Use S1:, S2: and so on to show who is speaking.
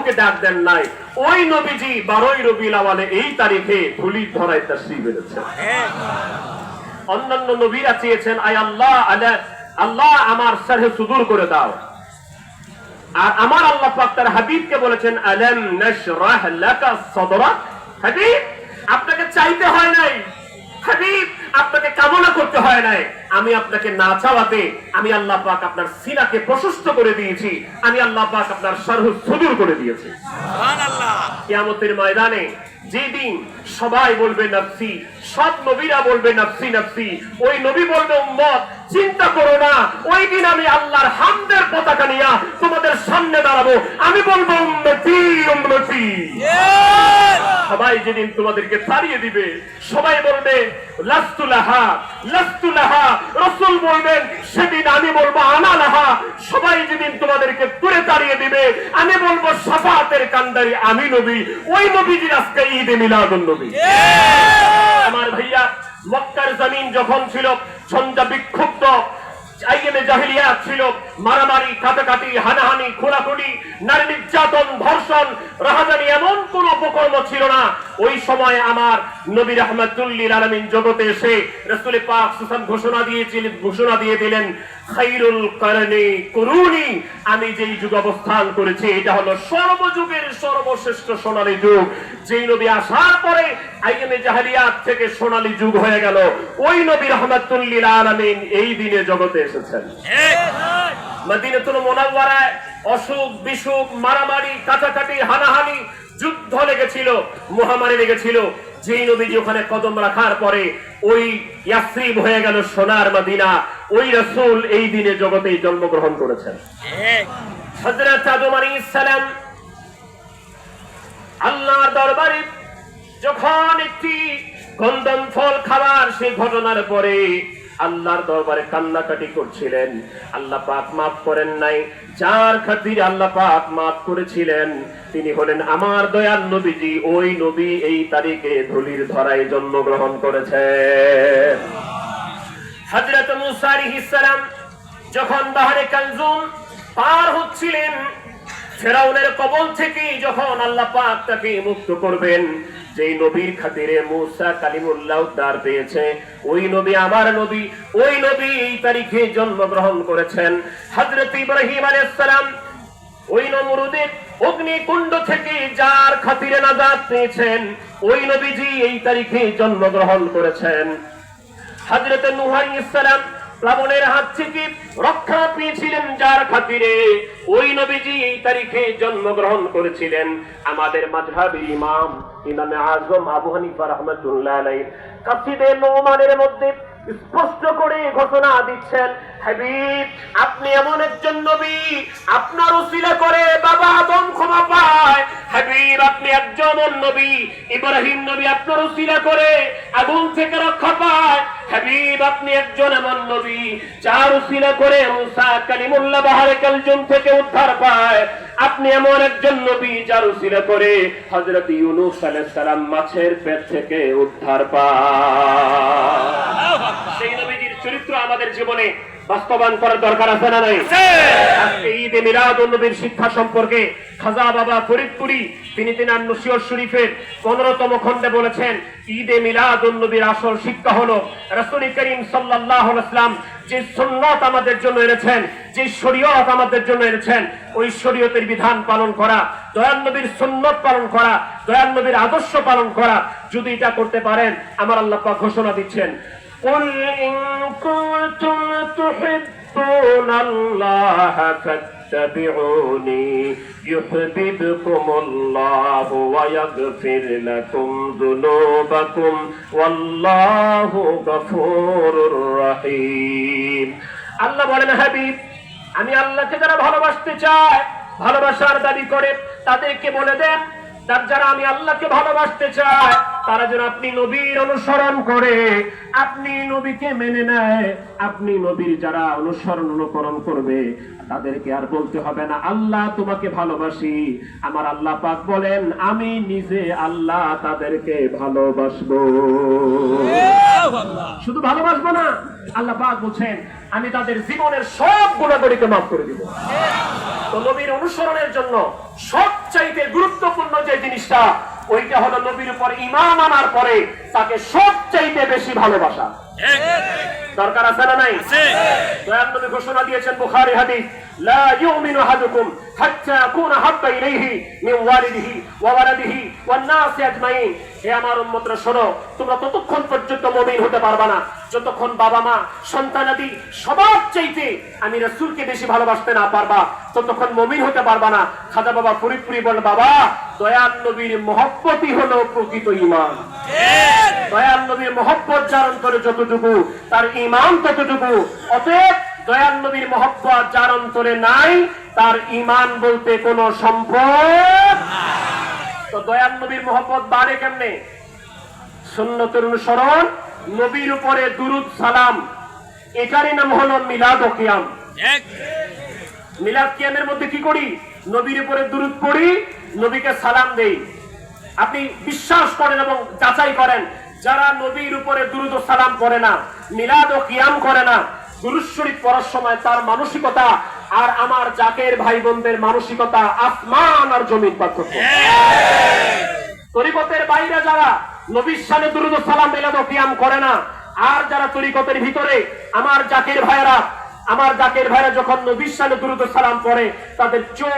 S1: কাউকে ডাক দেন নাই। ওই নবীজি 12 রবিউল আউয়ালে এই তারিখে ধুলির ধরায় তাশরীফ এনেছেন। অন্যান্য নবীরা চেয়েছেন আয় আল্লাহ আল্লাহ আমার সরহে সুদূর করে দাও, আর আমার আল্লাহ পাক তার হাবিবকে বলেছেন আলাম নাশরাহ লাকা সাদরাক। হাবিব, আপনাকে চাইতে হয় নাই, হাবিব আপনাকে কামনা করতে হয় নাই, আমি আপনাকে না চাওয়াতে আমি আল্লাহ পাক আপনার সিনাকে প্রশস্ত করে দিয়েছি, আমি আল্লাহ পাক আপনার সরহু সুদূর করে দিয়েছি। সুবহানাল্লাহ। কিয়ামতের ময়দানে যেদিন সবাই বলবে নফসি, সব নবীরা বলবে নফসি নফসি, ওই নবী বলবে উম্মত চিন্তা করো না, ওই দিন আমি আল্লাহর হামদের পতাকা নিয়ে তোমাদের সামনে দাঁড়াবো, আমি বলবো উম্মতি উম্মতি। সবাই যেদিন তোমাদেরকে তাড়িয়ে দিবে, সবাই বলবে লাস্তু লাহা লাস্তু লাহা, রাসূল বলবেন সেদিন আমি বলবো আনা লাহা। সবাই যেদিন তোমাদেরকে তুলে তাড়িয়ে দিবে, আমি বলবো শাফাআতের কান্ডারি আমি নবী। ওই নবীজির আজকে ঈদে মিলাদুন নবী। আমার ভাইয়া, মক্কার জমিন যখন ছিল ঝঞ্ঝা বিক্ষুব্ধ, আইয়ামে জাহেলিয়াত ছিল, মারামারি কাটাকাটি হানাহানি খোলাখুলি নারী নির্যাতন ধর্ষণ রাহাজানি এমন কোন উপকর্ম ছিল না। ওই সময় আমার নবী রাহমাতুল লিল আলামিন জগতে এসে রাসূল পাক সাল্লাল্লাহু আলাইহি ওয়াসাল্লাম ঘোষণা দিয়ে দিলেন খায়রুল করনি কুরুনি, আমি যেই যুগ অবস্থান করেছি এটা হলো সর্বযুগের সর্বশ্রেষ্ঠ সোনালী যুগ। যেই নবী আসার পরে আইয়ামে জাহেলিয়াত থেকে সোনালী যুগ হয়ে গেল, ওই নবী রাহমাতুল লিল আলামিন এই দিনে জগতে এসেছেন। মদিনাতুল মুনাওয়ারায় অসুখ বিসুখ মারামারি কাটাকাটি হানাহানি যুদ্ধ লেগেছিল, মহামারী লেগেছিল। যেই নবীজি ওখানে কদম রাখার পরে ওই ইয়াসরিব হয়ে গেল সোনার মদিনা। ওই রাসূল এই দিনে জগতে জন্মগ্রহণ করেছেন। হযরত আদম আলাইহিস সালাম আল্লাহর দরবারে যখন একটি গন্ধম ফল খাবার সেই ঘটনার পরে আল্লাহর দরবারে কান্নাকাটি করছিলেন, আল্লাহ পাক মাফ করেন নাই। যার খাতিরে আল্লাহ পাক মাফ করেছিলেন তিনি হলেন আমার দয়াল নবীজি। ওই নবী এই তারিখে ধুলির ধরায় জন্মগ্রহণ করেছেন। হযরত মূসা আলাইহিস সালাম যখন বাহরে কালজুম পার হচ্ছিলেন, ফেরাউনের কবল থেকে যখন আল্লাহ পাক তাকে মুক্ত করবেন, যেই নবীর খাতিরে মূসা কালিমুল্লাহ উদ্ধার পেয়েছে, ওই নবী আমার নবী, ওই নবী এই তারিখে জন্মগ্রহণ করেছেন। হযরত ইব্রাহিম আলাইহিস সালাম ওই নমরুদের অগ্নিকুণ্ড থেকে যার খাতিরে নাজাত পেয়েছেন, ওই নবীজি এই তারিখে জন্মগ্রহণ করেছেন। হযরত নূহ আলাইহিস সালাম প্লাবনের হাত থেকে রক্ষা পেয়েছিলেন যার খাতিরে, ওই নবীজি এই তারিখে জন্মগ্রহণ করেছিলেন। আমাদের মাযহাবের ইমাম ইমামে আযম আবু হানিফা রাহমাতুল্লাহ আলাইহি কাসিদে নোমানের মধ্যে স্পষ্ট করে ঘোষণা দিচ্ছেন, হাবিব আপনি এমন একজন নবী, আপনার উসিলা করে বাবা আদম ক্ষমা পায়। হাবিব আপনি একজন নবী, ইব্রাহিম নবী আপনার উসিলা করে আগুন থেকে রক্ষা পায়। হাবিব আপনি একজন এমন নবী যার উসিলা করে মূসা কালিমুল্লাহ বাহরে কালজুম থেকে উদ্ধার পায়। আপনি এমন একজন নবী যার উসিলা করে হযরত ইউনূস আলাইহিস সালাম মাছের পেট থেকে উদ্ধার পায়। সেই নবীজির চরিত্র আমাদের জীবনে বাস্তবায়ন করার দরকার আছে না নাই? আজকে ঈদে মিলাদুন নবীর শিক্ষা সম্পর্কে খাজা বাবা ফরিদপুরি তিনি তিনার নসিহত শরীফের 15তম খণ্ডে বলেছেন, ঈদে মিলাদুন নবীর আসল শিক্ষা হলো রাসূল করিম সাল্লাল্লাহু আলাইহি ওয়াসাল্লাম যে সুন্নাত আমাদের জন্য এনেছেন, যে শরীয়ত আমাদের জন্য এনেছেন, ওই শরীয়তের বিধান পালন করা, দয়াল নবীর সুন্নাত পালন করা, দয়াল নবীর আদর্শ পালন করা। যদি এটা করতে পারেন, আমার আল্লাহ পাক ঘোষণা দিচ্ছেন, قل إن كنتم تحبون الله فاتبعوني يحببكم الله ويغفر لكم ذنوبكم والله غفور رحيم। আল্লাহ বলেন, হাবিব আমি আল্লাহকে যারা ভালোবাসতে চায়, ভালোবাসার দাবি করে তাদেরকে বলে দেন, যারা আমি আল্লাহকে ভালোবাসতে চায় তারা যেন আপনি নবীর অনুসরণ করে, আপনি নবীকে মেনে নেয়। আপনি নবীর যারা অনুকরণ করবে তাদেরকে আর বলতে হবে না আল্লাহ তোমাকে ভালোবাসি। আমার আল্লাহ পাক বলেন আমি নিজে আল্লাহ তাদেরকে ভালোবাসবো। শুধু ভালোবাসবো না, আল্লাহ পাক বলছেন আমি তাদের জীবনের সব গুনাহগুলোকে মাফ করে দিব। তো নবীর অনুসরণের জন্য সবচেয়ে সবচাইতে গুরুত্বপূর্ণ যে জিনিসটা, ওইটা হলো নবীর উপর ঈমান আনার পরে তাকে সবচাইতে বেশি ভালোবাসা। দরকার আছে না নাই? দয়াল নবী ঘোষণা দিয়েছেন, বুখারী হাদিস, লা ইউমিনু আহাদুকুম হাত্তা আকুনা হাব্বা ইলাইহি মিন ওয়ালিদিহি ওয়া ওয়ালাদিহি ওয়ান নাসি আজমাইন। হে আমার উম্মতরা শোনো, তোমরা ততক্ষণ পর্যন্ত মুমিন হতে পারবা না যতক্ষণ বাবা মা সন্তানাদি সবার চাইতে আমি রাসূলকে বেশি ভালোবাসতে না পারবা, ততক্ষণ মুমিন হতে পারবা না। খাজা বাবা ফরিদপুরি বলেন, বাবা দয়াল নবীর মহব্বতই হলো প্রকৃত ঈমান। দয়াল নবীর মহব্বত যার অন্তরে যতটুকু, তার ঈমান ততটুকু। অতএব দয়াল নবীর মহব্বত যার অন্তরে নাই, তার ঈমান বলতে কোনো সম্পদ। তো দয়াল নবীর মহব্বত বাড়ে কেমনে? সুন্নতের অনুসরণ, নবীর উপরে দুরুদ সালাম, এটারই নাম হলো মিলাদ ও কিয়াম। মিলাদ কিয়ামের মধ্যে কি করি? নবীর উপরে দুরুদ পড়ি, নবীকে সালাম দেই। আপনি বিশ্বাস করেন এবং যাচাই করেন, যারা নবীর উপরে দুরুদ ও সালাম করে না, মিলাদ ও কিয়াম করে না, দুরূদ শরীফ পড়ার সময় তার মানসিকতা আর আমার জাকের ভাই বোনদের মানসিকতা আসমান আর জমির পার্থক্য। তরিকতের বাইরে যারা নবীর শানে দুরুদ ও সালাম মিলাদ ও কিয়াম করে না, আর যারা তরিকতের ভিতরে আমার জাকের ভাইরা যখন নবীর শানে দুরুদ ও সালাম পড়ে, তাদের চোখ